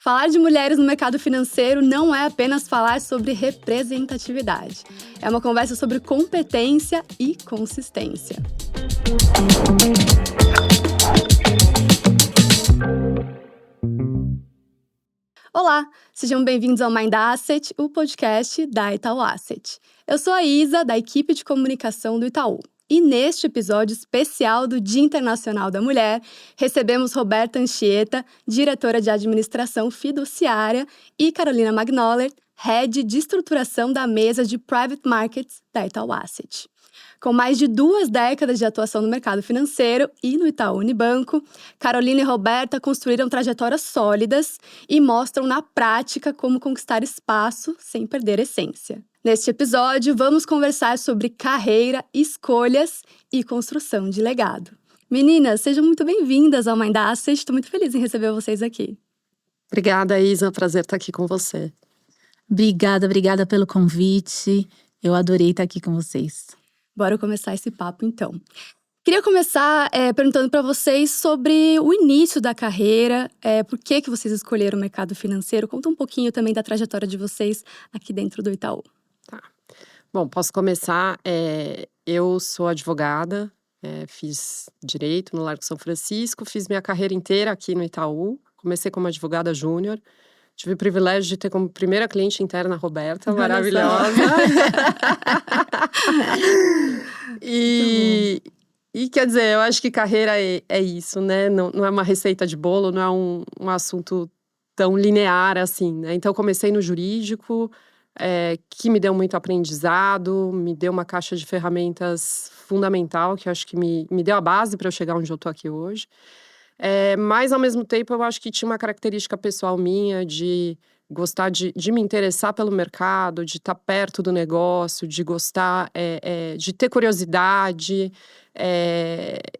Falar de mulheres no mercado financeiro não é apenas falar sobre representatividade. É uma conversa sobre competência e consistência. Olá, sejam bem-vindos ao Mind Asset, o podcast da Itaú Asset. Eu sou a Isa, da equipe de comunicação do Itaú. E neste episódio especial do Dia Internacional da Mulher, recebemos Roberta Anchieta, diretora de administração fiduciária, e Carolina Magnoller, head de estruturação da mesa de Private Markets da Itaú Asset. Com mais de 2 décadas de atuação no mercado financeiro e no Itaú Unibanco, Carolina e Roberta construíram trajetórias sólidas e mostram na prática como conquistar espaço sem perder a essência. Neste episódio, vamos conversar sobre carreira, escolhas e construção de legado. Meninas, sejam muito bem-vindas ao Mind Asset. Estou muito feliz em receber vocês aqui. Obrigada, Isa. Prazer estar aqui com você. Obrigada pelo convite. Eu adorei estar aqui com vocês. Bora começar esse papo, então. Queria começar perguntando para vocês sobre o início da carreira, por que vocês escolheram o mercado financeiro. Conta um pouquinho também da trajetória de vocês aqui dentro do Itaú. Tá. Bom, posso começar. Eu sou advogada, fiz Direito no Largo São Francisco, fiz minha carreira inteira aqui no Itaú. Comecei como advogada júnior. Tive o privilégio de ter como primeira cliente interna a Roberta, maravilhosa. E quer dizer, eu acho que carreira é isso, né? Não é uma receita de bolo, não é um assunto tão linear assim, né? Então, eu comecei no jurídico, que me deu muito aprendizado, me deu uma caixa de ferramentas fundamental, que eu acho que me deu a base para eu chegar onde eu tô aqui hoje. Mas, ao mesmo tempo, eu acho que tinha uma característica pessoal minha de gostar de me interessar pelo mercado, de estar perto do negócio, de gostar, de ter curiosidade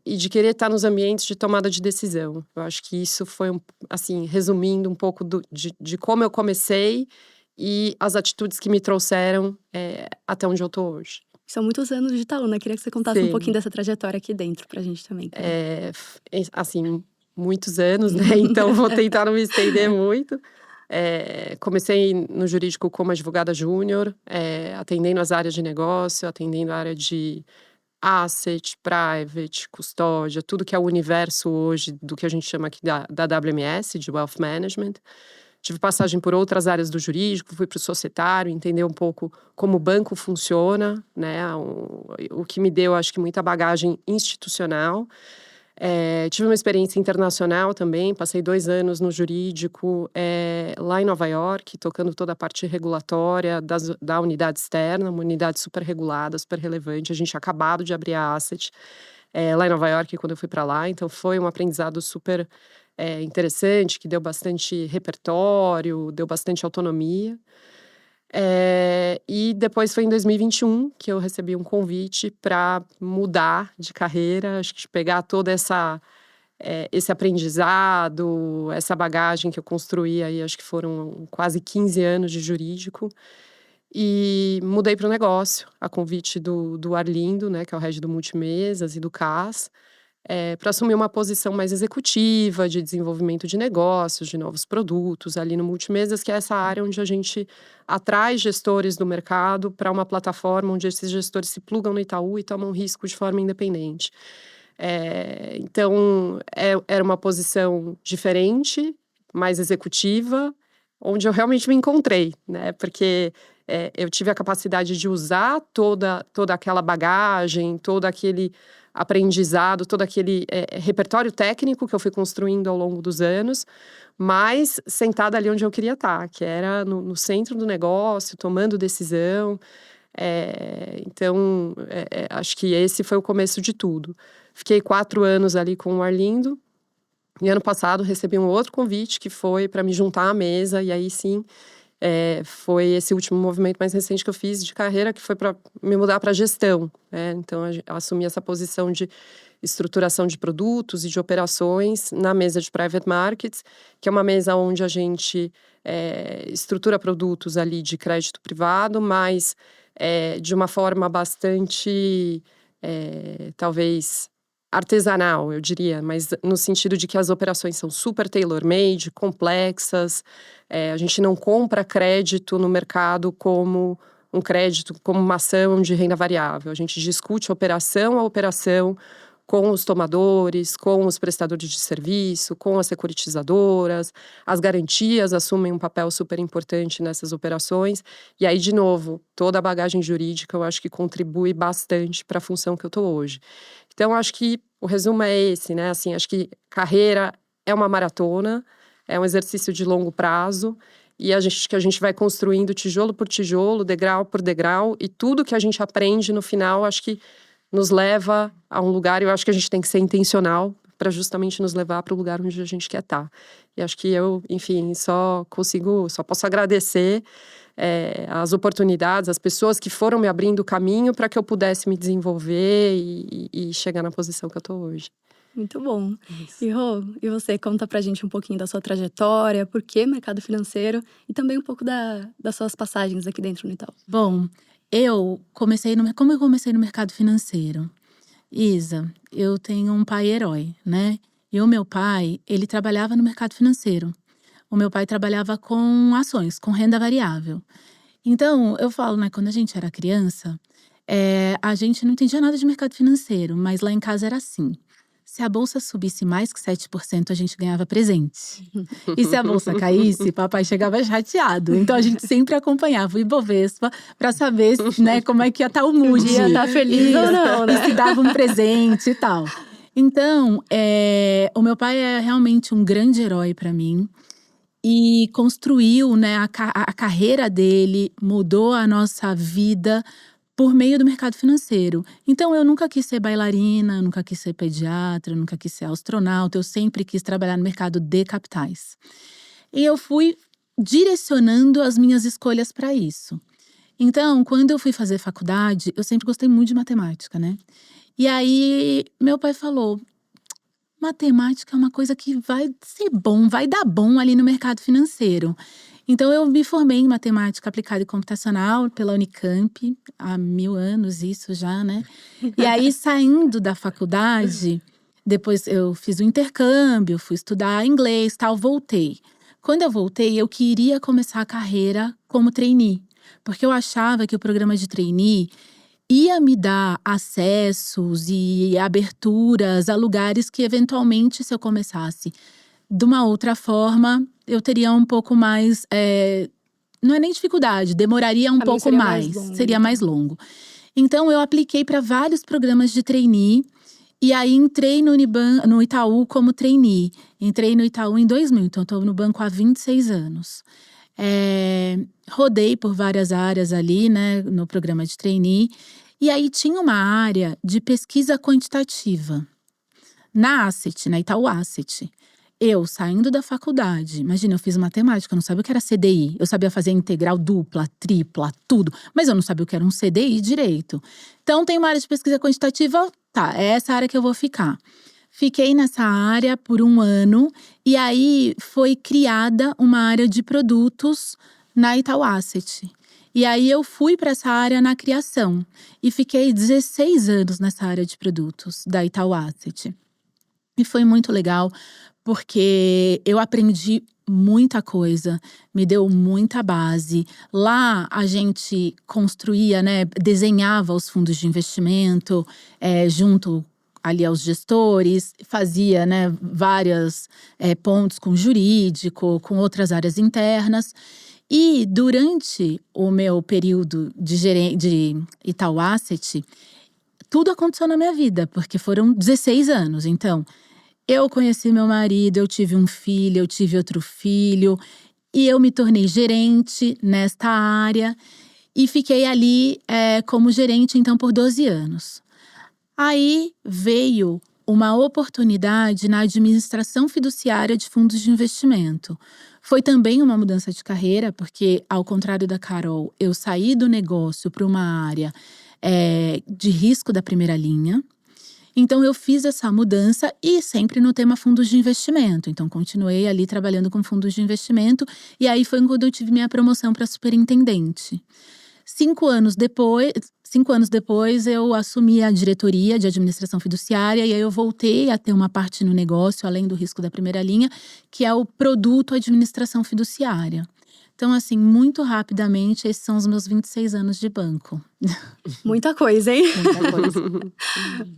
e de querer estar nos ambientes de tomada de decisão. Eu acho que isso foi, assim, resumindo um pouco de como eu comecei e as atitudes que me trouxeram até onde eu tô hoje. São muitos anos de Itaú, né? Queria que você contasse um pouquinho dessa trajetória aqui dentro pra gente também. Tá? Assim, muitos anos, né? Então, vou tentar não me estender muito. Comecei no jurídico como advogada júnior, atendendo as áreas de negócio, atendendo a área de asset, private, custódia, tudo que é o universo hoje do que a gente chama aqui da WMS, de Wealth Management. Tive passagem por outras áreas do jurídico, fui para o societário, entender um pouco como o banco funciona, né? O que me deu, acho que, muita bagagem institucional. Tive uma experiência internacional também, passei 2 anos no jurídico lá em Nova York, tocando toda a parte regulatória da unidade externa, uma unidade super regulada, super relevante. A gente tinha acabado de abrir a Asset lá em Nova York quando eu fui para lá, então foi um aprendizado super interessante, que deu bastante repertório, deu bastante autonomia. E depois foi em 2021 que eu recebi um convite para mudar de carreira, acho que pegar toda esse aprendizado, essa bagagem que eu construí aí, acho que foram quase 15 anos de jurídico, e mudei para o negócio, a convite do Arlindo, né, que é o head do Multimesas e do CAS, para assumir uma posição mais executiva, de desenvolvimento de negócios, de novos produtos, ali no Multimesas, que é essa área onde a gente atrai gestores do mercado para uma plataforma onde esses gestores se plugam no Itaú e tomam risco de forma independente. Então, era uma posição diferente, mais executiva, onde eu realmente me encontrei, né? Porque eu tive a capacidade de usar toda aquela bagagem, todo aquele aprendizado, todo aquele repertório técnico que eu fui construindo ao longo dos anos, mas sentada ali onde eu queria estar, que era no centro do negócio, tomando decisão. Então, acho que esse foi o começo de tudo. Fiquei 4 anos ali com o Arlindo, e ano passado recebi um outro convite que foi para me juntar à mesa, e aí sim, foi esse último movimento mais recente que eu fiz de carreira, que foi para me mudar para gestão, né? Então, eu assumi essa posição de estruturação de produtos e de operações na mesa de Private Markets, que é uma mesa onde a gente estrutura produtos ali de crédito privado, mas de uma forma bastante, talvez, artesanal, eu diria, mas no sentido de que as operações são super tailor-made, complexas. A gente não compra crédito no mercado como um crédito, como uma ação de renda variável. A gente discute operação a operação com os tomadores, com os prestadores de serviço, com as securitizadoras. As garantias assumem um papel super importante nessas operações. E aí, de novo, toda a bagagem jurídica eu acho que contribui bastante para a função que eu estou hoje. Então, acho que o resumo é esse, né? Assim, acho que carreira é uma maratona, é um exercício de longo prazo. E que a gente vai construindo tijolo por tijolo, degrau por degrau. E tudo que a gente aprende no final, acho que nos leva a um lugar, e eu acho que a gente tem que ser intencional para justamente nos levar para o lugar onde a gente quer estar. E acho que eu, enfim, só posso agradecer as oportunidades, as pessoas que foram me abrindo o caminho para que eu pudesse me desenvolver e chegar na posição que eu estou hoje. Muito bom. Isso. E Rô, e você conta pra gente um pouquinho da sua trajetória, por que mercado financeiro e também um pouco das suas passagens aqui dentro no Itaú. Bom, como eu comecei no mercado financeiro? Isa, eu tenho um pai herói, né? E o meu pai, ele trabalhava no mercado financeiro. O meu pai trabalhava com ações, com renda variável. Então, eu falo, né, quando a gente era criança, a gente não entendia nada de mercado financeiro, mas lá em casa era assim. Se a bolsa subisse mais que 7%, a gente ganhava presente. E se a bolsa caísse, papai chegava chateado. Então a gente sempre acompanhava o Ibovespa para saber, né, como é que ia estar o mood. Ia estar feliz ou não, né? E se dava um presente e tal. Então, o meu pai é realmente um grande herói para mim. E construiu, né, a carreira dele, mudou a nossa vida por meio do mercado financeiro. Então, eu nunca quis ser bailarina, nunca quis ser pediatra, nunca quis ser astronauta. Eu sempre quis trabalhar no mercado de capitais. E eu fui direcionando as minhas escolhas para isso. Então, quando eu fui fazer faculdade, eu sempre gostei muito de matemática, né? E aí, meu pai falou: matemática é uma coisa que vai ser bom, vai dar bom ali no mercado financeiro. Então, eu me formei em matemática aplicada e computacional pela Unicamp, há 1000 anos isso já, né? E aí, saindo da faculdade, depois eu fiz o intercâmbio, fui estudar inglês, tal, voltei. Quando eu voltei, eu queria começar a carreira como trainee, porque eu achava que o programa de trainee ia me dar acessos e aberturas a lugares que, eventualmente, se eu começasse de uma outra forma, eu teria um pouco mais… não é nem dificuldade, demoraria um pouco seria mais. longo, Seria então. mais longo. Então, eu apliquei para vários programas de trainee. E aí, entrei no Itaú como trainee. Entrei no Itaú em 2000, então estou no banco há 26 anos. Rodei por várias áreas ali, né, no programa de trainee. E aí tinha uma área de pesquisa quantitativa. Na Asset, na Itaú Asset. Eu, saindo da faculdade, imagina, eu fiz matemática, eu não sabia o que era CDI. Eu sabia fazer integral dupla, tripla, tudo. Mas eu não sabia o que era um CDI direito. Então, tem uma área de pesquisa quantitativa, tá, é essa área que eu vou ficar. Fiquei nessa área por 1 ano. E aí, foi criada uma área de produtos na Itaú Asset. E aí, eu fui para essa área na criação. E fiquei 16 anos nessa área de produtos da Itaú Asset. E foi muito legal, porque eu aprendi muita coisa, me deu muita base. Lá a gente construía, né, desenhava os fundos de investimento junto ali aos gestores, fazia, né, várias pontos com jurídico, com outras áreas internas. E durante o meu período de Itaú Asset, tudo aconteceu na minha vida, porque foram 16 anos. Então, eu conheci meu marido, eu tive um filho, eu tive outro filho. E eu me tornei gerente nesta área. E fiquei ali como gerente, então, por 12 anos. Aí veio uma oportunidade na administração fiduciária de fundos de investimento. Foi também uma mudança de carreira, porque, ao contrário da Carol, eu saí do negócio para uma área de risco da primeira linha. Então, eu fiz essa mudança e sempre no tema fundos de investimento. Então, continuei ali trabalhando com fundos de investimento. E aí foi quando eu tive minha promoção para superintendente. 5 anos depois, eu assumi a diretoria de administração fiduciária e aí eu voltei a ter uma parte no negócio, além do risco da primeira linha, que é o produto administração fiduciária. Então, assim, muito rapidamente, esses são os meus 26 anos de banco. Muita coisa, hein? Muita coisa.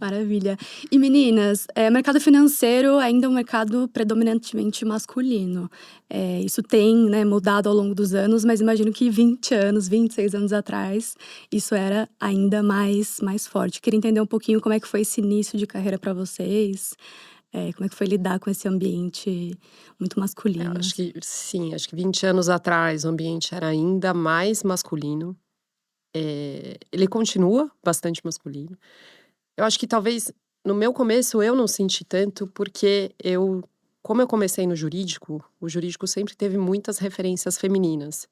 Maravilha. E meninas, mercado financeiro ainda é um mercado predominantemente masculino. Isso tem, né, mudado ao longo dos anos, mas imagino que 26 anos atrás, isso era ainda mais forte. Queria entender um pouquinho como é que foi esse início de carreira para vocês. Como é que foi lidar com esse ambiente muito masculino? Acho que sim, acho que 20 anos atrás o ambiente era ainda mais masculino. Ele continua bastante masculino. Eu acho que talvez no meu começo eu não senti tanto, porque como eu comecei no jurídico, o jurídico sempre teve muitas referências femininas.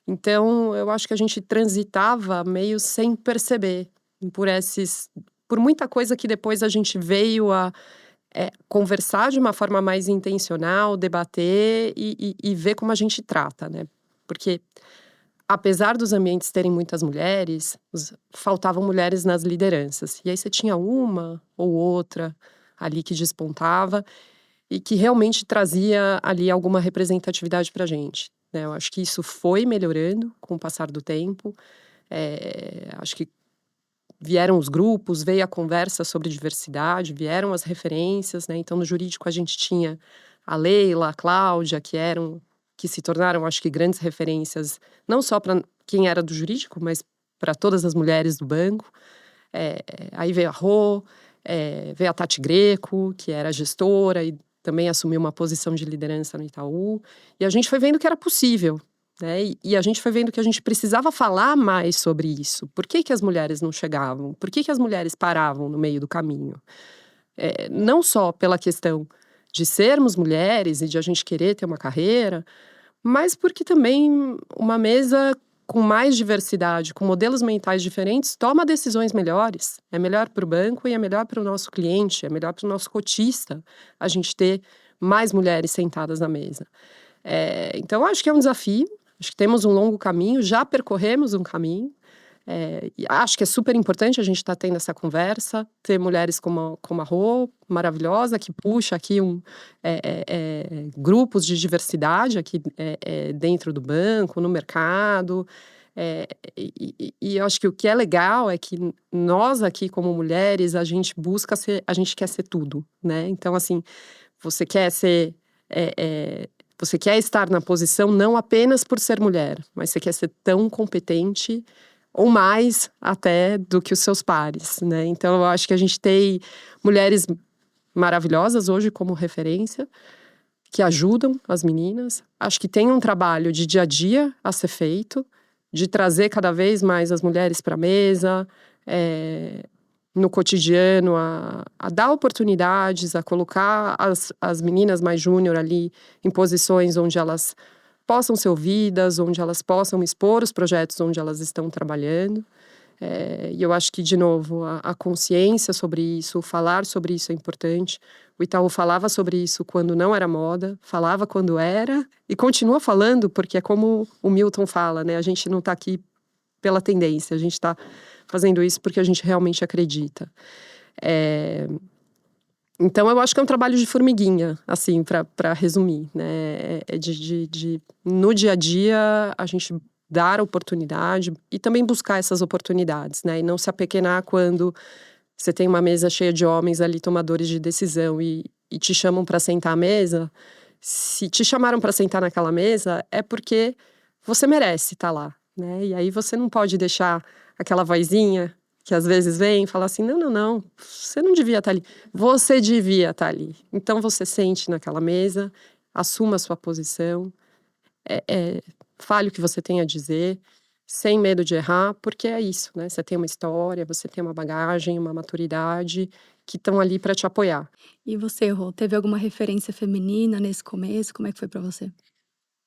Então, eu acho que a gente transitava meio sem perceber por muita coisa que depois a gente veio a conversar de uma forma mais intencional, debater e ver como a gente trata, né? Porque, apesar dos ambientes terem muitas mulheres, faltavam mulheres nas lideranças. E aí você tinha uma ou outra ali que despontava e que realmente trazia ali alguma representatividade pra gente, né? Eu acho que isso foi melhorando com o passar do tempo. Acho que vieram os grupos, veio a conversa sobre diversidade, vieram as referências, né? Então, no jurídico, a gente tinha a Leila, a Cláudia, que se tornaram, acho que, grandes referências, não só para quem era do jurídico, mas para todas as mulheres do banco. Aí veio a Rô, veio a Tati Greco, que era gestora e também assumiu uma posição de liderança no Itaú. E a gente foi vendo que era possível, né? E a gente foi vendo que a gente precisava falar mais sobre isso. Por que as mulheres não chegavam? Por que as mulheres paravam no meio do caminho? Não só pela questão de sermos mulheres e de a gente querer ter uma carreira, mas porque também uma mesa com mais diversidade, com modelos mentais diferentes, toma decisões melhores. É melhor para o banco e é melhor para o nosso cliente, é melhor para o nosso cotista a gente ter mais mulheres sentadas na mesa. Então, acho que é um desafio. Acho que temos um longo caminho, já percorremos um caminho. E acho que é super importante a gente estar tendo essa conversa, ter mulheres como a Rô, maravilhosa, que puxa aqui grupos de diversidade aqui dentro do banco, no mercado. E eu acho que o que é legal é que nós aqui como mulheres, a gente quer ser tudo, né? Então, assim, você quer ser... Você quer estar na posição não apenas por ser mulher, mas você quer ser tão competente ou mais até do que os seus pares, né? Então, eu acho que a gente tem mulheres maravilhosas hoje como referência, que ajudam as meninas. Acho que tem um trabalho de dia a dia a ser feito, de trazer cada vez mais as mulheres para a mesa, no cotidiano, a dar oportunidades, a colocar as meninas mais júnior ali em posições onde elas possam ser ouvidas, onde elas possam expor os projetos onde elas estão trabalhando. E eu acho que, de novo, a consciência sobre isso, falar sobre isso é importante. O Itaú falava sobre isso quando não era moda, falava quando era e continua falando, porque é como o Milton fala, né? A gente não está aqui pela tendência, a gente está fazendo isso porque a gente realmente acredita. Então, eu acho que é um trabalho de formiguinha, assim, para resumir, né? No dia a dia, a gente dar oportunidade e também buscar essas oportunidades, né? E não se apequenar quando você tem uma mesa cheia de homens ali, tomadores de decisão, e te chamam para sentar à mesa. Se te chamaram para sentar naquela mesa, é porque você merece estar lá, né? E aí você não pode deixar aquela vozinha que às vezes vem e fala assim, não, você não devia estar ali. Você devia estar ali. Então você sente naquela mesa, assuma a sua posição, fale o que você tem a dizer, sem medo de errar, porque é isso, né? Você tem uma história, você tem uma bagagem, uma maturidade que estão ali para te apoiar. E você, Rô, teve alguma referência feminina nesse começo? Como é que foi para você?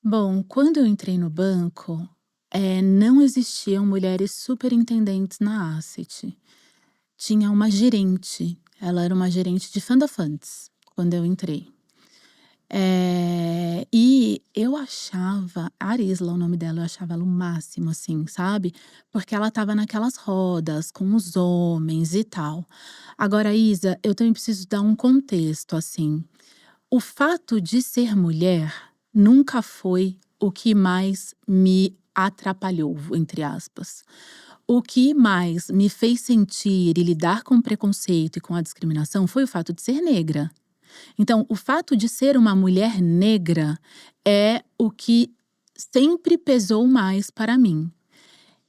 Bom, quando eu entrei no banco, não existiam mulheres superintendentes na Asset. Tinha uma gerente, ela era uma gerente de Fund of Funds, quando eu entrei. E eu achava, a Arisla, o nome dela, eu achava ela o máximo, assim, sabe? Porque ela tava naquelas rodas com os homens e tal. Agora, Isa, eu também preciso dar um contexto, assim. O fato de ser mulher nunca foi o que mais me atrapalhou, entre aspas. O que mais me fez sentir e lidar com o preconceito e com a discriminação foi o fato de ser negra. Então, o fato de ser uma mulher negra é o que sempre pesou mais para mim.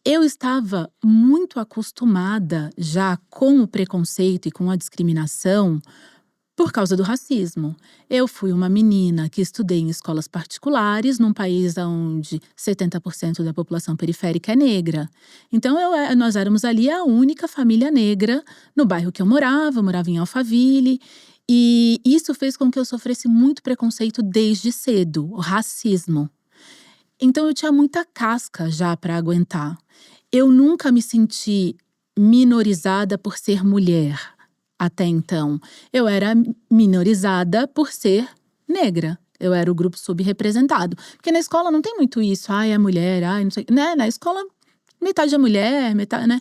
Eu estava muito acostumada já com o preconceito e com a discriminação por causa do racismo. Eu fui uma menina que estudei em escolas particulares, num país onde 70% da população periférica é negra. Então, nós éramos ali a única família negra no bairro que eu morava em Alphaville. E isso fez com que eu sofresse muito preconceito desde cedo, o racismo. Então, eu tinha muita casca já para aguentar. Eu nunca me senti minorizada por ser mulher. Até então, eu era minorizada por ser negra. Eu era o grupo subrepresentado. Porque na escola não tem muito isso. Ai, é mulher, ai, não sei. Né? Na escola, metade é mulher, metade, né?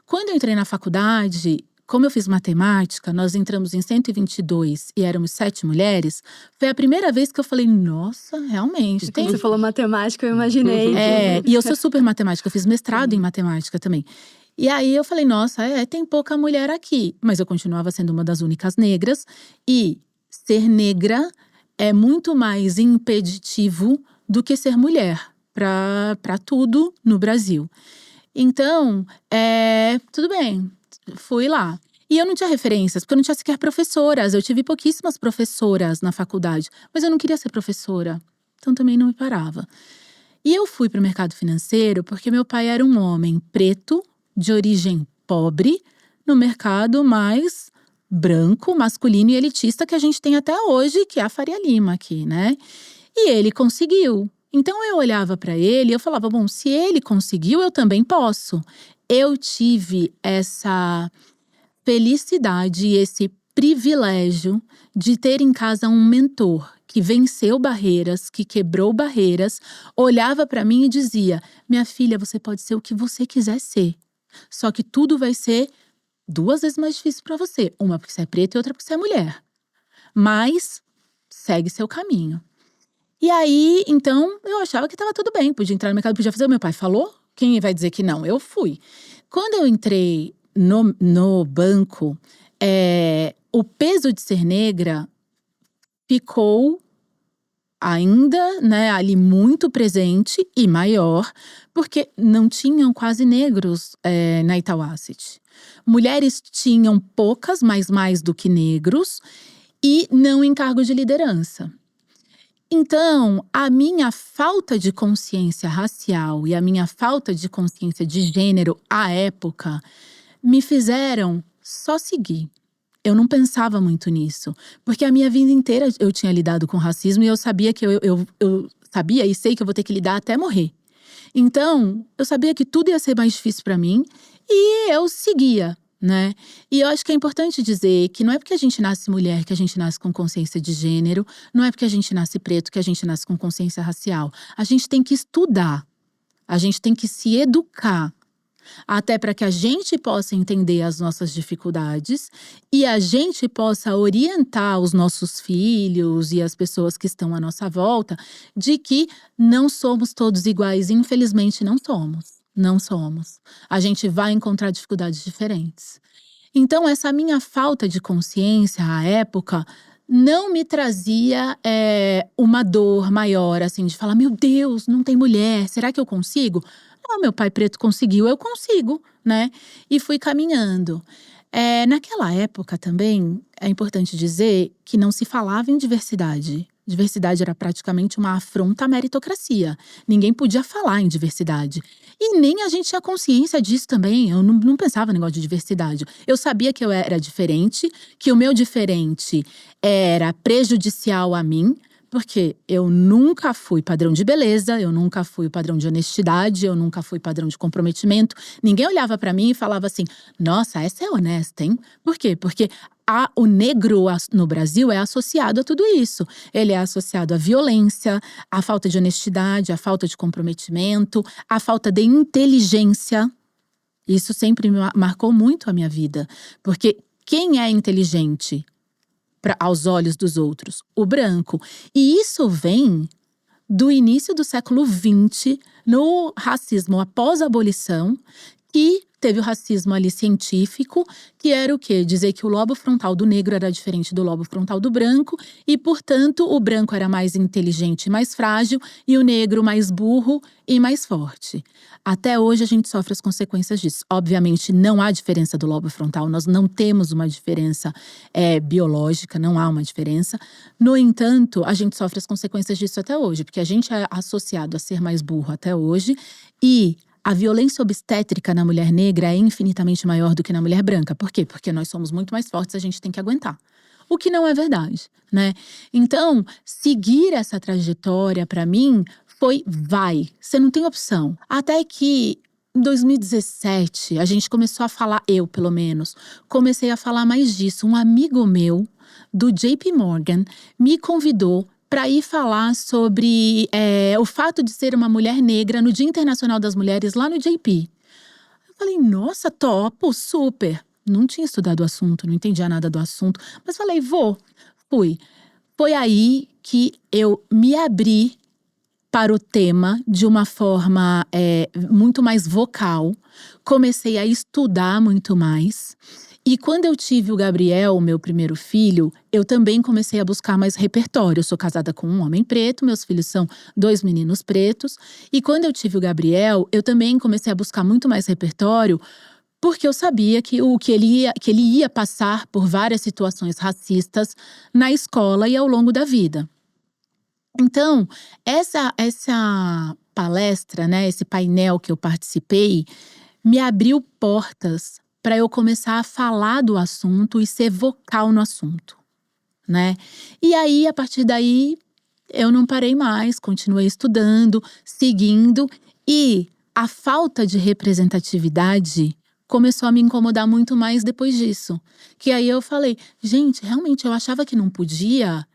Quando eu entrei na faculdade, como eu fiz matemática, nós entramos em 122 e éramos 7 mulheres. Foi a primeira vez que eu falei, nossa, realmente. Quando você falou matemática, eu imaginei. E eu sou super matemática, eu fiz mestrado em matemática também. E aí eu falei, nossa, tem pouca mulher aqui. Mas eu continuava sendo uma das únicas negras. E ser negra é muito mais impeditivo do que ser mulher para tudo no Brasil. Então, tudo bem, fui lá. E eu não tinha referências, porque eu não tinha sequer professoras. Eu tive pouquíssimas professoras na faculdade. Mas eu não queria ser professora, então também não me parava. E eu fui para o mercado financeiro porque meu pai era um homem preto, de origem pobre, no mercado mais branco, masculino e elitista que a gente tem até hoje, que é a Faria Lima aqui, né? E ele conseguiu. Então eu olhava para ele e eu falava, bom, se ele conseguiu, eu também posso. Eu tive essa felicidade e esse privilégio de ter em casa um mentor que venceu barreiras, que quebrou barreiras, olhava para mim e dizia, minha filha, você pode ser o que você quiser ser. Só que tudo vai ser 2 vezes mais difícil para você. Uma porque você é preta e outra porque você é mulher. Mas segue seu caminho. E aí, então, eu achava que estava tudo bem. Podia entrar no mercado, podia fazer. O meu pai falou, quem vai dizer que não? Eu fui. Quando eu entrei no banco, o peso de ser negra ficou ainda, né, ali muito presente e maior, porque não tinham quase negros na Itaú Asset. Mulheres tinham poucas, mas mais do que negros, e não em cargo de liderança. Então, a minha falta de consciência racial e a minha falta de consciência de gênero à época me fizeram só seguir. Eu não pensava muito nisso, porque a minha vida inteira eu tinha lidado com racismo e eu sabia que eu sabia e sei que eu vou ter que lidar até morrer. Então, eu sabia que tudo ia ser mais difícil para mim e eu seguia, né? E eu acho que é importante dizer que não é porque a gente nasce mulher que a gente nasce com consciência de gênero, não é porque a gente nasce preto que a gente nasce com consciência racial. A gente tem que estudar, a gente tem que se educar. Até para que a gente possa entender as nossas dificuldades e a gente possa orientar os nossos filhos e as pessoas que estão à nossa volta de que não somos todos iguais. Infelizmente, não somos. Não somos. A gente vai encontrar dificuldades diferentes. Então, essa minha falta de consciência à época não me trazia uma dor maior, assim, de falar, meu Deus, não tem mulher, será que eu consigo? Meu pai preto conseguiu, eu consigo, né? E fui caminhando. Naquela época também, é importante dizer que não se falava em diversidade. Diversidade era praticamente uma afronta à meritocracia. Ninguém podia falar em diversidade. E nem a gente tinha consciência disso também. Eu não pensava no negócio de diversidade. Eu sabia que eu era diferente, que o meu diferente era prejudicial a mim. Porque eu nunca fui padrão de beleza, eu nunca fui padrão de honestidade, eu nunca fui padrão de comprometimento. Ninguém olhava pra mim e falava assim, nossa, essa é honesta, hein? Por quê? Porque o negro no Brasil é associado a tudo isso. Ele é associado à violência, à falta de honestidade, à falta de comprometimento, à falta de inteligência. Isso sempre me marcou muito a minha vida. Porque quem é inteligente aos olhos dos outros? O branco. E isso vem do início do século XX, no racismo após a abolição, que teve o racismo ali científico, que era o quê? Dizer que o lobo frontal do negro era diferente do lobo frontal do branco e, portanto, o branco era mais inteligente e mais frágil e o negro mais burro e mais forte. Até hoje a gente sofre as consequências disso. Obviamente não há diferença do lobo frontal, nós não temos uma diferença biológica, não há uma diferença. No entanto, a gente sofre as consequências disso até hoje, porque a gente é associado a ser mais burro até hoje e a violência obstétrica na mulher negra é infinitamente maior do que na mulher branca. Por quê? Porque nós somos muito mais fortes, a gente tem que aguentar. O que não é verdade, né? Então, seguir essa trajetória para mim foi vai. Você não tem opção. Até que em 2017, a gente começou a falar, eu pelo menos, comecei a falar mais disso. Um amigo meu, do JP Morgan, me convidou para ir falar sobre o fato de ser uma mulher negra no Dia Internacional das Mulheres lá no JP. Eu falei, nossa, topo, super. Não tinha estudado o assunto, não entendia nada do assunto, mas falei, vou. Fui. Foi aí que eu me abri para o tema de uma forma muito mais vocal. Comecei a estudar muito mais. E quando eu tive o Gabriel, meu primeiro filho, eu também comecei a buscar mais repertório. Eu sou casada com um homem preto, meus filhos são 2 meninos pretos. E quando eu tive o Gabriel, eu também comecei a buscar muito mais repertório, porque eu sabia que ele ia passar por várias situações racistas na escola e ao longo da vida. Então, essa palestra, né, esse painel que eu participei, me abriu portas para eu começar a falar do assunto e ser vocal no assunto, né? E aí, a partir daí, eu não parei mais, continuei estudando, seguindo. E a falta de representatividade começou a me incomodar muito mais depois disso. Que aí eu falei, gente, realmente eu achava que não podia.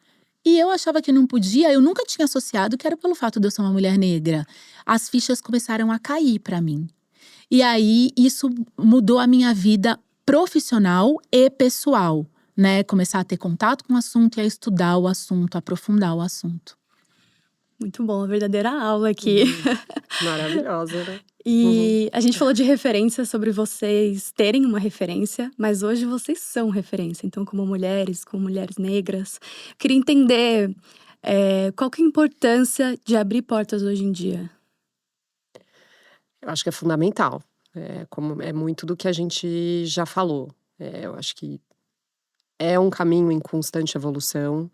E eu achava que não podia, eu nunca tinha associado que era pelo fato de eu ser uma mulher negra. As fichas começaram a cair para mim. E aí, isso mudou a minha vida profissional e pessoal, né? Começar a ter contato com o assunto e a estudar o assunto, aprofundar o assunto. Muito bom, uma verdadeira aula aqui. Maravilhosa, né? E a gente falou de referência, sobre vocês terem uma referência, mas hoje vocês são referência. Então, como mulheres negras, queria entender qual que é a importância de abrir portas hoje em dia. Eu acho que é fundamental. É muito do que a gente já falou. Eu acho que é um caminho em constante evolução.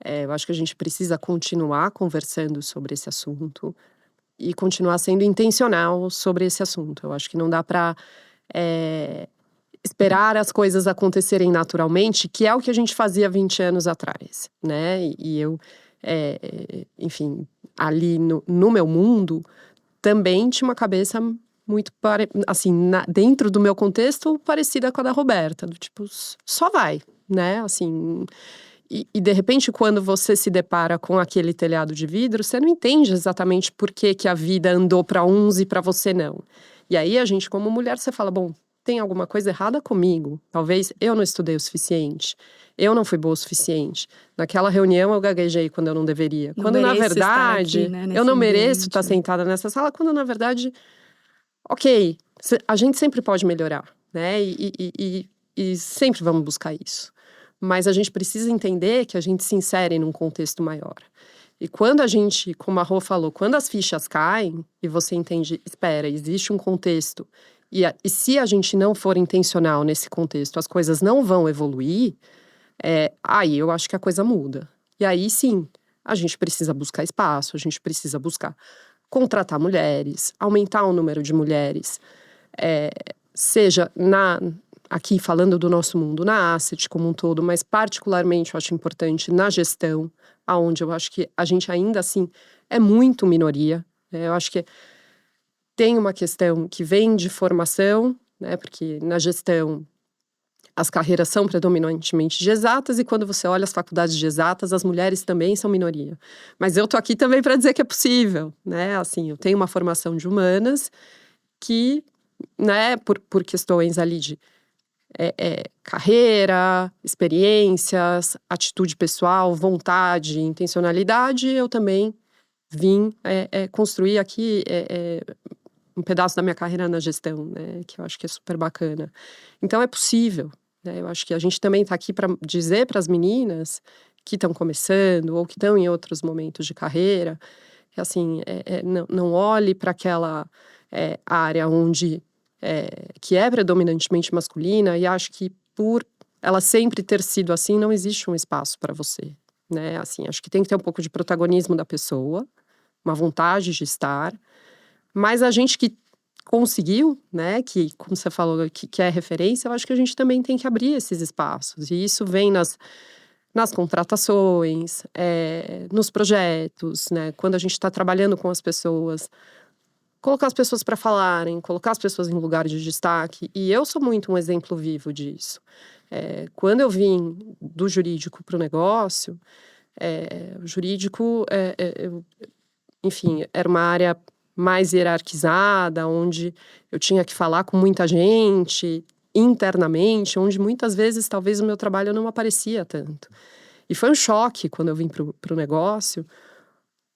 Eu acho que a gente precisa continuar conversando sobre esse assunto e continuar sendo intencional sobre esse assunto. Eu acho que não dá para esperar as coisas acontecerem naturalmente, que é o que a gente fazia 20 anos atrás, né? E eu, enfim, ali no meu mundo, também tinha uma cabeça muito, assim, dentro do meu contexto, parecida com a da Roberta. Do tipo, só vai, né? Assim, e de repente, quando você se depara com aquele telhado de vidro, você não entende exatamente por que a vida andou para uns e para você não. E aí, a gente, como mulher, você fala, bom, tem alguma coisa errada comigo. Talvez eu não estudei o suficiente. Eu não fui boa o suficiente. Naquela reunião eu gaguejei quando eu não deveria. Quando na verdade, estar aqui, né, eu não mereço ambiente, estar sentada nessa sala. Quando na verdade, ok, a gente sempre pode melhorar, né? E sempre vamos buscar isso. Mas a gente precisa entender que a gente se insere num contexto maior. E quando a gente, como a Rô falou, quando as fichas caem e você entende, espera, existe um contexto. E se a gente não for intencional nesse contexto, as coisas não vão evoluir, aí eu acho que a coisa muda. E aí sim, a gente precisa buscar espaço, a gente precisa buscar contratar mulheres, aumentar o número de mulheres, seja aqui falando do nosso mundo, na asset como um todo, mas particularmente eu acho importante na gestão, aonde eu acho que a gente ainda assim é muito minoria, né? Eu acho que tem uma questão que vem de formação, né? Porque na gestão as carreiras são predominantemente de exatas, e quando você olha as faculdades de exatas, as mulheres também são minoria. Mas eu tô aqui também para dizer que é possível, né? Assim, eu tenho uma formação de humanas que, né, por questões ali de carreira, experiências, atitude pessoal, vontade, intencionalidade, eu também vim construir aqui um pedaço da minha carreira na gestão, né, que eu acho que é super bacana. Então é possível, né? Eu acho que a gente também está aqui para dizer para as meninas que estão começando ou que estão em outros momentos de carreira, que assim, não olhe para aquela área onde que é predominantemente masculina e acho que por ela sempre ter sido assim, não existe um espaço para você, né? Assim, acho que tem que ter um pouco de protagonismo da pessoa, uma vontade de estar, mas a gente que conseguiu, né, que como você falou, que é referência, eu acho que a gente também tem que abrir esses espaços, e isso vem nas contratações, nos projetos, né, quando a gente está trabalhando com as pessoas, colocar as pessoas para falarem, colocar as pessoas em lugar de destaque. E eu sou muito um exemplo vivo disso. Quando eu vim do jurídico para o negócio, o jurídico, enfim, era uma área mais hierarquizada, onde eu tinha que falar com muita gente, internamente, onde muitas vezes talvez o meu trabalho não aparecia tanto. E foi um choque quando eu vim para o negócio,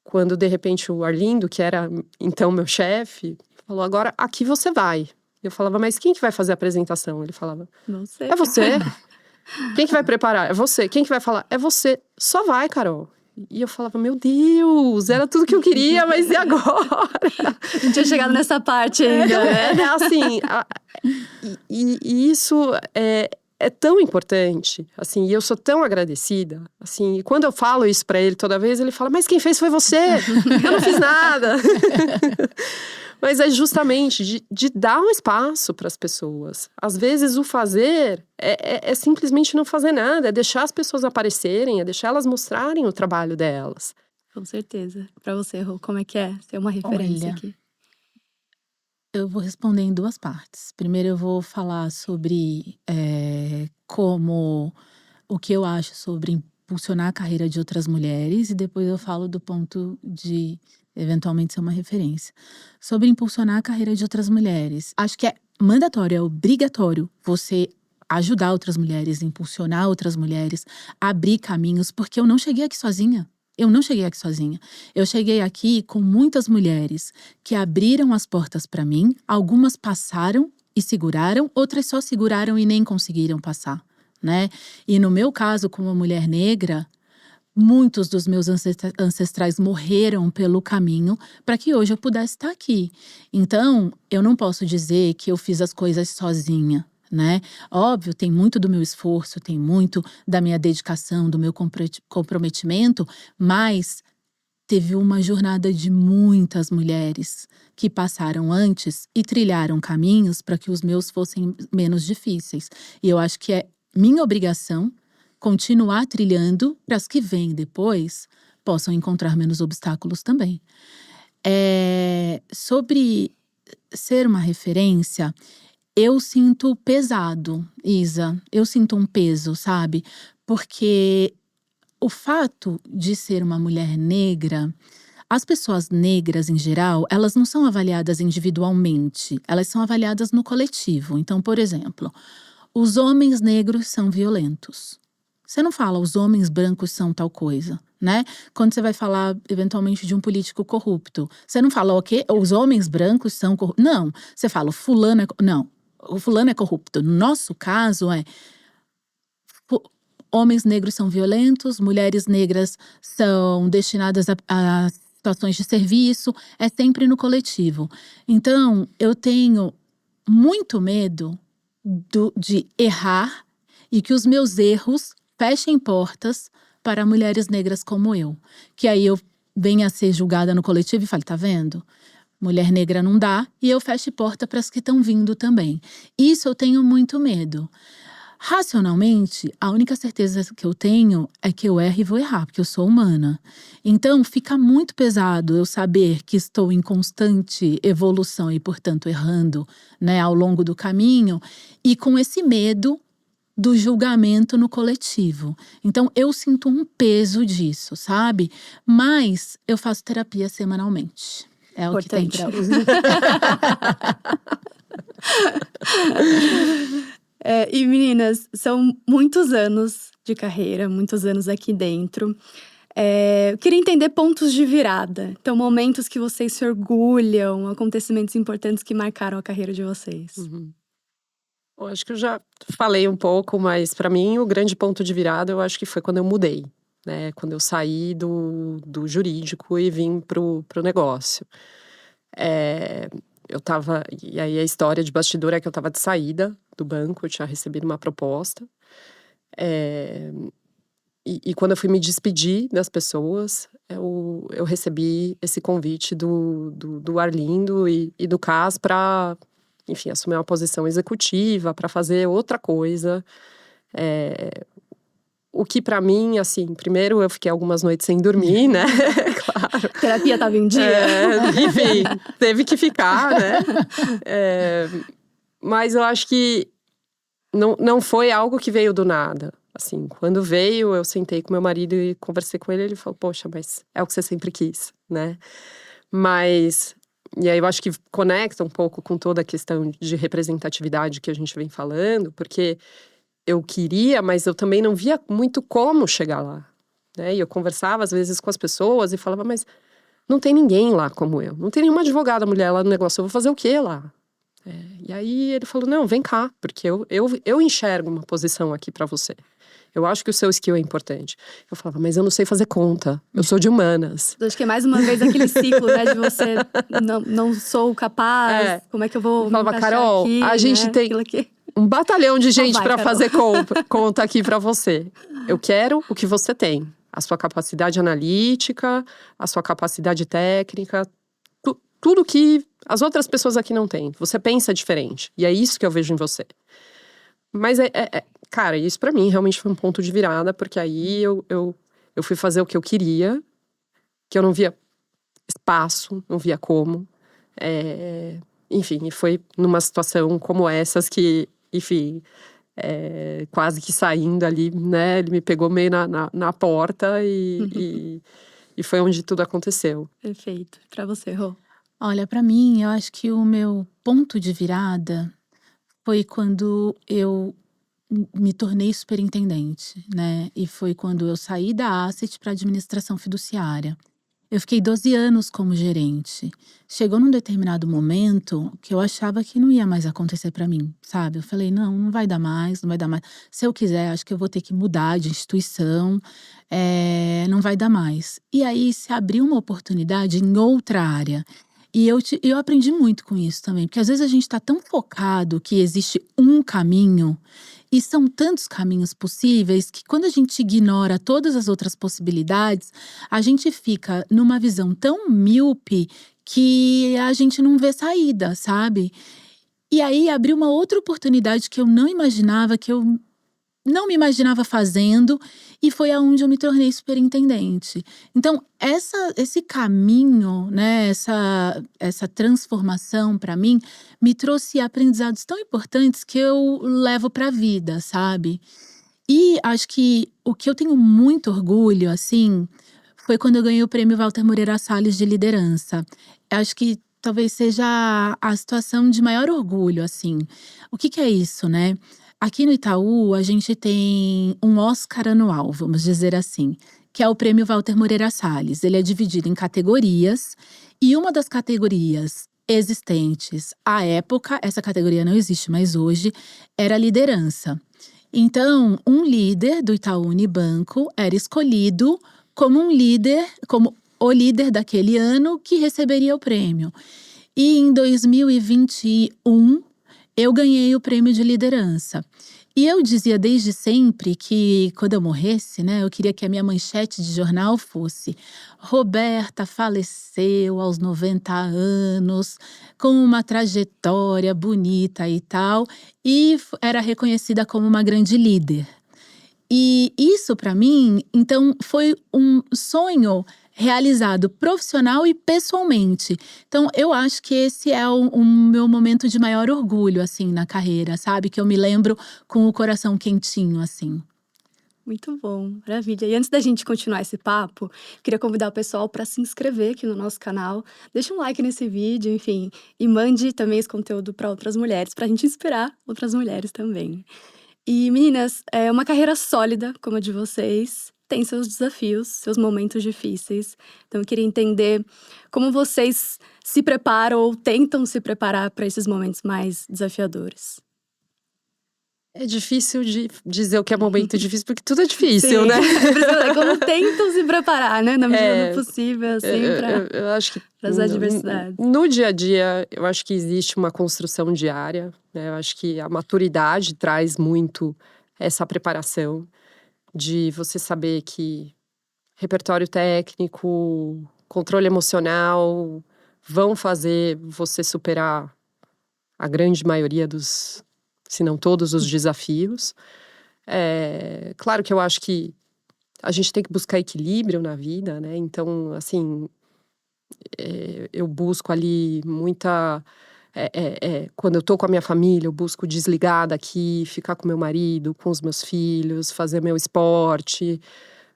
quando de repente o Arlindo, que era então meu chefe, falou: agora aqui você vai. Eu falava: mas quem que vai fazer a apresentação? Ele falava: Você. é você. Quem que vai preparar? É você. Quem que vai falar? É você. Só vai, Carol. E eu falava: meu Deus, era tudo que eu queria, mas e agora? Não tinha chegado nessa parte ainda, né? Assim, e isso é tão importante, assim, e eu sou tão agradecida, assim, e quando eu falo isso pra ele toda vez, ele fala: mas quem fez foi você, eu não fiz nada. Mas é justamente de dar um espaço para as pessoas. Às vezes o fazer é simplesmente não fazer nada, é deixar as pessoas aparecerem, é deixar elas mostrarem o trabalho delas. Com certeza. Pra você, Rô, como é que é ser uma referência Olha, aqui? Eu vou responder em duas partes. Primeiro eu vou falar sobre como o que eu acho sobre impulsionar a carreira de outras mulheres, e depois eu falo do ponto de eventualmente ser uma referência. Sobre impulsionar a carreira de outras mulheres. Acho que é mandatório, é obrigatório você ajudar outras mulheres, impulsionar outras mulheres, abrir caminhos, porque eu não cheguei aqui sozinha. Eu não cheguei aqui sozinha. Eu cheguei aqui com muitas mulheres que abriram as portas para mim. Algumas passaram e seguraram, outras só seguraram e nem conseguiram passar, né? E no meu caso, como mulher negra, muitos dos meus ancestrais morreram pelo caminho para que hoje eu pudesse estar aqui. Então, eu não posso dizer que eu fiz as coisas sozinha, né? Óbvio, tem muito do meu esforço, tem muito da minha dedicação, do meu comprometimento, mas teve uma jornada de muitas mulheres que passaram antes e trilharam caminhos para que os meus fossem menos difíceis. E eu acho que é minha obrigação continuar trilhando para as que vêm depois possam encontrar menos obstáculos também. Sobre ser uma referência, eu sinto pesado, Isa. Eu sinto um peso, sabe? Porque o fato de ser uma mulher negra, as pessoas negras em geral, elas não são avaliadas individualmente, elas são avaliadas no coletivo. Então, por exemplo, os homens negros são violentos. Você não fala os homens brancos são tal coisa, né? Quando você vai falar eventualmente de um político corrupto, você não fala os homens brancos são corruptos. Não, você fala o fulano não, o fulano é corrupto. No nosso caso homens negros são violentos, mulheres negras são destinadas a situações de serviço, é sempre no coletivo. Então, eu tenho muito medo de errar e que os meus erros fechem portas para mulheres negras como eu. Que aí eu venha a ser julgada no coletivo e fale: tá vendo? Mulher negra não dá, e eu feche porta para as que estão vindo também. Isso eu tenho muito medo. Racionalmente, a única certeza que eu tenho é que eu erro e vou errar, porque eu sou humana. Então, fica muito pesado eu saber que estou em constante evolução e, portanto, errando, né, ao longo do caminho, e com esse medo do julgamento no coletivo. Então, eu sinto um peso disso, sabe? Mas eu faço terapia semanalmente. É o que tem Importante. pra hoje. E meninas, são muitos anos de carreira, muitos anos aqui dentro. Eu queria entender pontos de virada. Então, momentos que vocês se orgulham, acontecimentos importantes que marcaram a carreira de vocês. Eu acho que eu já falei um pouco, mas para mim o grande ponto de virada eu acho que foi quando eu mudei, né? Quando eu saí do jurídico e vim pro negócio. Eu tava, e aí a história de bastidor é que eu tava de saída do banco, eu tinha recebido uma proposta. E quando eu fui me despedir das pessoas, eu recebi esse convite do Arlindo e do Cas para, enfim, assumir uma posição executiva, para fazer outra coisa. O que para mim, assim, primeiro eu fiquei algumas noites sem dormir, né? Claro. Terapia tava em dia? Enfim, teve que ficar, né? Mas eu acho que não foi algo que veio do nada. Assim, quando veio, eu sentei com meu marido e conversei com ele. Ele falou, poxa, mas é o que você sempre quis, né? Mas, e aí eu acho que conecta um pouco com toda a questão de representatividade que a gente vem falando. Porque eu queria, mas eu também não via muito como chegar lá, né? E eu conversava às vezes com as pessoas e falava, mas não tem ninguém lá como eu. Não tem nenhuma advogada mulher lá no negócio, eu vou fazer o quê lá? E aí ele falou, não, vem cá, porque eu enxergo uma posição aqui pra você. Eu acho que o seu skill é importante. Eu falava, mas eu não sei fazer conta, eu sou de humanas. Acho que é mais uma vez aquele ciclo, né, de você não sou capaz, como é que eu vou Eu falava, me encaixar Carol, aqui, a gente né? tem um batalhão de gente vai, pra Carol. fazer conta aqui pra você. Eu quero o que você tem. A sua capacidade analítica, a sua capacidade técnica, tudo que as outras pessoas aqui não têm. Você pensa diferente. E é isso que eu vejo em você. Mas, cara, isso pra mim realmente foi um ponto de virada. Porque aí eu fui fazer o que eu queria. Que eu não via espaço, não via como. Enfim, e foi numa situação como essas que, enfim, quase que saindo ali, né? Ele me pegou meio na porta e foi onde tudo aconteceu. Perfeito. Pra você, Rô? Olha, pra mim, eu acho que o meu ponto de virada foi quando eu me tornei superintendente, né? E foi quando eu saí da Asset para administração fiduciária. Eu fiquei 12 anos como gerente. Chegou num determinado momento que eu achava que não ia mais acontecer pra mim, sabe? Eu falei, não vai dar mais, não vai dar mais. Se eu quiser, acho que eu vou ter que mudar de instituição, não vai dar mais. E aí se abriu uma oportunidade em outra área. E eu aprendi muito com isso também, porque às vezes a gente tá tão focado que existe um caminho, e são tantos caminhos possíveis, que quando a gente ignora todas as outras possibilidades, a gente fica numa visão tão míope que a gente não vê saída, sabe? E aí abriu uma outra oportunidade que eu não imaginava, que eu não me imaginava fazendo, e foi aonde eu me tornei superintendente. Então, esse caminho, né, essa transformação para mim, me trouxe aprendizados tão importantes que eu levo para a vida, sabe? E acho que o que eu tenho muito orgulho, assim, foi quando eu ganhei o prêmio Walter Moreira Salles de liderança. Acho que talvez seja a situação de maior orgulho, assim. O que é isso, né? Aqui no Itaú, a gente tem um Oscar anual, vamos dizer assim, que é o prêmio Walter Moreira Salles. Ele é dividido em categorias, e uma das categorias existentes à época, essa categoria não existe mais hoje, era liderança. Então, um líder do Itaú Unibanco era escolhido como um líder, como o líder daquele ano que receberia o prêmio. E em 2021, eu ganhei o prêmio de liderança. E eu dizia desde sempre que, quando eu morresse, né, eu queria que a minha manchete de jornal fosse: Roberta faleceu aos 90 anos, com uma trajetória bonita e tal, e era reconhecida como uma grande líder. E isso, para mim, então, foi um sonho realizado profissional e pessoalmente. Então, eu acho que esse é o meu momento de maior orgulho, assim, na carreira, sabe? Que eu me lembro com o coração quentinho, assim. Muito bom, maravilha. E antes da gente continuar esse papo, queria convidar o pessoal para se inscrever aqui no nosso canal. Deixa um like nesse vídeo, enfim, e mande também esse conteúdo para outras mulheres, para a gente inspirar outras mulheres também. E meninas, uma carreira sólida como a de vocês tem seus desafios, seus momentos difíceis. Então eu queria entender como vocês se preparam ou tentam se preparar para esses momentos mais desafiadores. É difícil de dizer o que é momento difícil, porque tudo é difícil, Sim, né? como tentam se preparar, né, na medida do possível, assim, Eu acho que para as adversidades. no dia a dia, eu acho que existe uma construção diária, né? Eu acho que a maturidade traz muito essa preparação de você saber que repertório técnico, controle emocional vão fazer você superar a grande maioria dos, se não todos os desafios. Claro que eu acho que a gente tem que buscar equilíbrio na vida, né? Então, assim, eu busco ali muita… quando eu tô com a minha família, eu busco desligar daqui, ficar com meu marido, com os meus filhos, fazer meu esporte,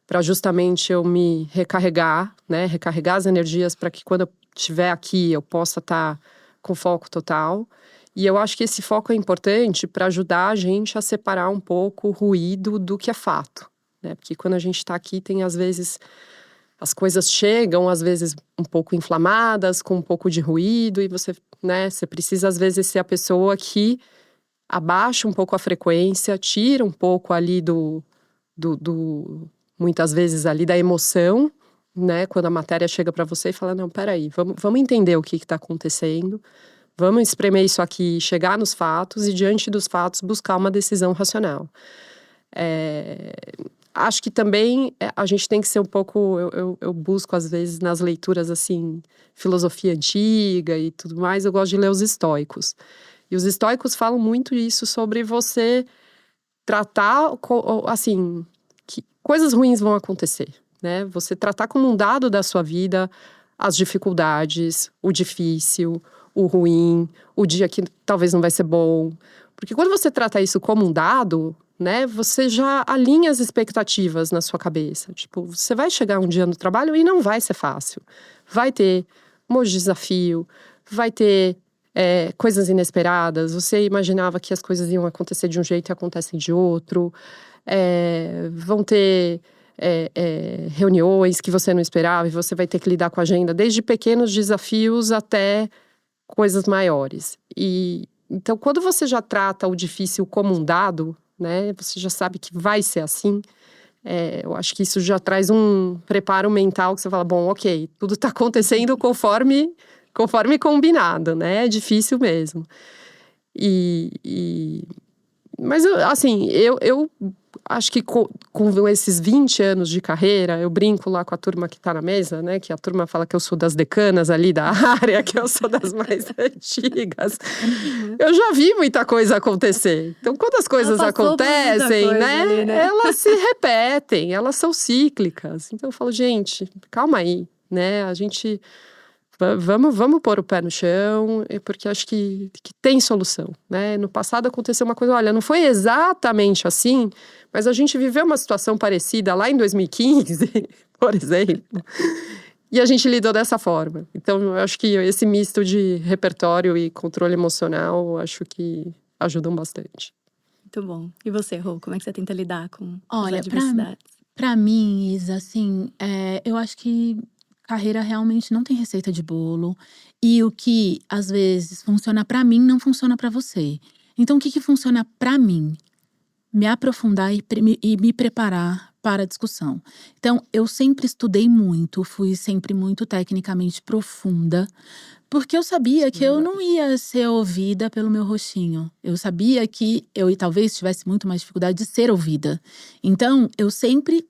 para justamente eu me recarregar, né? Recarregar as energias para que quando eu estiver aqui eu possa estar com foco total. E eu acho que esse foco é importante para ajudar a gente a separar um pouco o ruído do que é fato, né? Porque quando a gente está aqui, tem às vezes… As coisas chegam, às vezes, um pouco inflamadas, com um pouco de ruído, e você, né, você precisa, às vezes, ser a pessoa que abaixa um pouco a frequência, tira um pouco ali muitas vezes ali da emoção, né, quando a matéria chega para você e fala, não, peraí, vamos entender o que está acontecendo, vamos espremer isso aqui, chegar nos fatos e, diante dos fatos, buscar uma decisão racional. Acho que também a gente tem que ser um pouco… Eu busco, às vezes, nas leituras, assim, filosofia antiga e tudo mais, eu gosto de ler os estoicos. E os estoicos falam muito isso sobre você tratar, assim, que coisas ruins vão acontecer, né? Você tratar como um dado da sua vida as dificuldades, o difícil, o ruim, o dia que talvez não vai ser bom. Porque quando você trata isso como um dado, né, você já alinha as expectativas na sua cabeça. Tipo, você vai chegar um dia no trabalho e não vai ser fácil. Vai ter um monte de desafio, vai ter coisas inesperadas. Você imaginava que as coisas iam acontecer de um jeito e acontecem de outro. Vão ter reuniões que você não esperava e você vai ter que lidar com a agenda, desde pequenos desafios até coisas maiores. E então, quando você já trata o difícil como um dado, né, você já sabe que vai ser assim, eu acho que isso já traz um preparo mental que você fala, bom, ok, tudo está acontecendo conforme combinado, né, é difícil mesmo. Mas, assim, eu acho que com esses 20 anos de carreira, eu brinco lá com a turma que tá na mesa, né? Que a turma fala que eu sou das decanas ali da área, que eu sou das mais antigas. Eu já vi muita coisa acontecer. Então, quando as coisas acontecem, né? Ali, né? Elas se repetem, elas são cíclicas. Então, eu falo, gente, calma aí, né? A gente… Vamos pôr o pé no chão, porque acho que tem solução, né? No passado aconteceu uma coisa, olha, não foi exatamente assim, mas a gente viveu uma situação parecida lá em 2015, por exemplo, e a gente lidou dessa forma. Então, eu acho que esse misto de repertório e controle emocional, acho que ajudam bastante. Muito bom. E você, Rô, como é que você tenta lidar com as Olha, adversidades? pra mim, Isa, assim, eu acho que carreira realmente não tem receita de bolo. E o que, às vezes, funciona pra mim, não funciona pra você. Então, o que funciona pra mim? Me aprofundar e me preparar para a discussão. Então, eu sempre estudei muito, fui sempre muito tecnicamente profunda, porque eu sabia que eu não ia ser ouvida pelo meu rostinho. Eu sabia que eu talvez tivesse muito mais dificuldade de ser ouvida. Então, eu sempre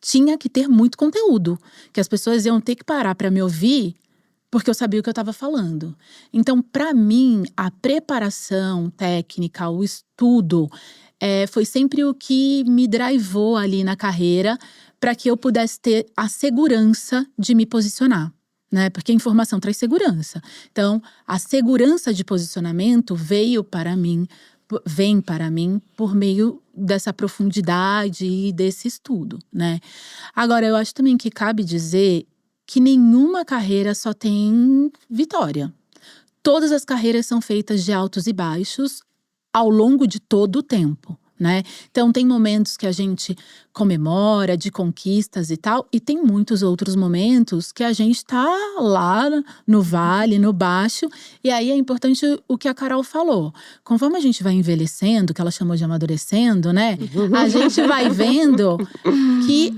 tinha que ter muito conteúdo, que as pessoas iam ter que parar para me ouvir, porque eu sabia o que eu estava falando. Então, para mim, a preparação técnica, o estudo, foi sempre o que me drivou ali na carreira para que eu pudesse ter a segurança de me posicionar, né? Porque a informação traz segurança. Então, a segurança de posicionamento vem para mim por meio dessa profundidade e desse estudo, né? Agora, eu acho também que cabe dizer que nenhuma carreira só tem vitória. Todas as carreiras são feitas de altos e baixos ao longo de todo o tempo, né? Então, tem momentos que a gente comemora de conquistas e tal, e tem muitos outros momentos que a gente tá lá no vale, no baixo, e aí é importante o que a Carol falou. Conforme a gente vai envelhecendo, que ela chamou de amadurecendo, né? A gente vai vendo que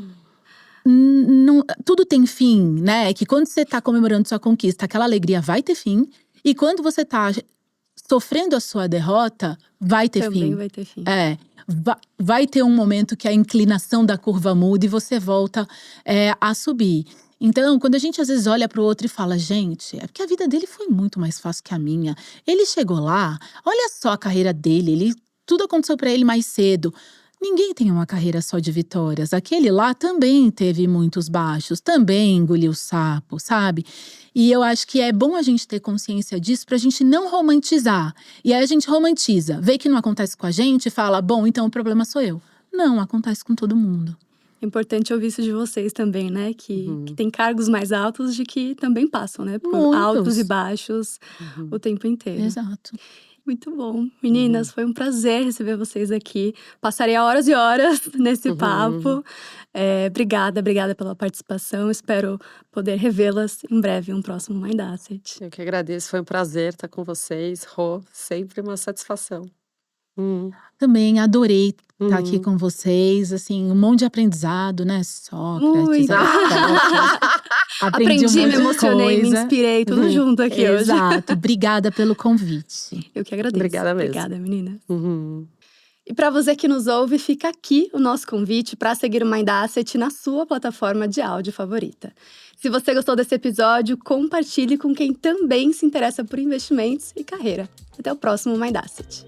tudo tem fim, né? Que quando você tá comemorando sua conquista, aquela alegria vai ter fim, e quando você tá sofrendo a sua derrota, vai ter fim. Também vai ter fim. Vai ter um momento que a inclinação da curva muda e você volta a subir. Então, quando a gente às vezes olha para o outro e fala, gente, é porque a vida dele foi muito mais fácil que a minha. Ele chegou lá, olha só a carreira dele, tudo aconteceu para ele mais cedo. Ninguém tem uma carreira só de vitórias. Aquele lá também teve muitos baixos, também engoliu sapo, sabe? E eu acho que é bom a gente ter consciência disso pra gente não romantizar. E aí a gente romantiza, vê que não acontece com a gente e fala, bom, então o problema sou eu. Não, acontece com todo mundo. Importante ouvir isso de vocês também, né? Que tem cargos mais altos de que também passam, né? Por Muitos. altos e baixos o tempo inteiro. Exato. Muito bom. Meninas, foi um prazer receber vocês aqui. Passaria horas e horas nesse papo. Obrigada pela participação. Espero poder revê-las em breve em um próximo Mind Asset. Eu que agradeço, foi um prazer estar com vocês. Rô, sempre uma satisfação. Também adorei estar aqui com vocês, assim, um monte de aprendizado, né? Sócrates, Muito. Aristóteles. Aprendi um monte me de emocionei, me coisa. inspirei, tudo junto aqui hoje. Exato. Obrigada pelo convite. Eu que agradeço. Obrigada mesmo. Obrigada, meninas. E para você que nos ouve, fica aqui o nosso convite para seguir o Mind Asset na sua plataforma de áudio favorita. Se você gostou desse episódio, compartilhe com quem também se interessa por investimentos e carreira. Até o próximo Mind Asset.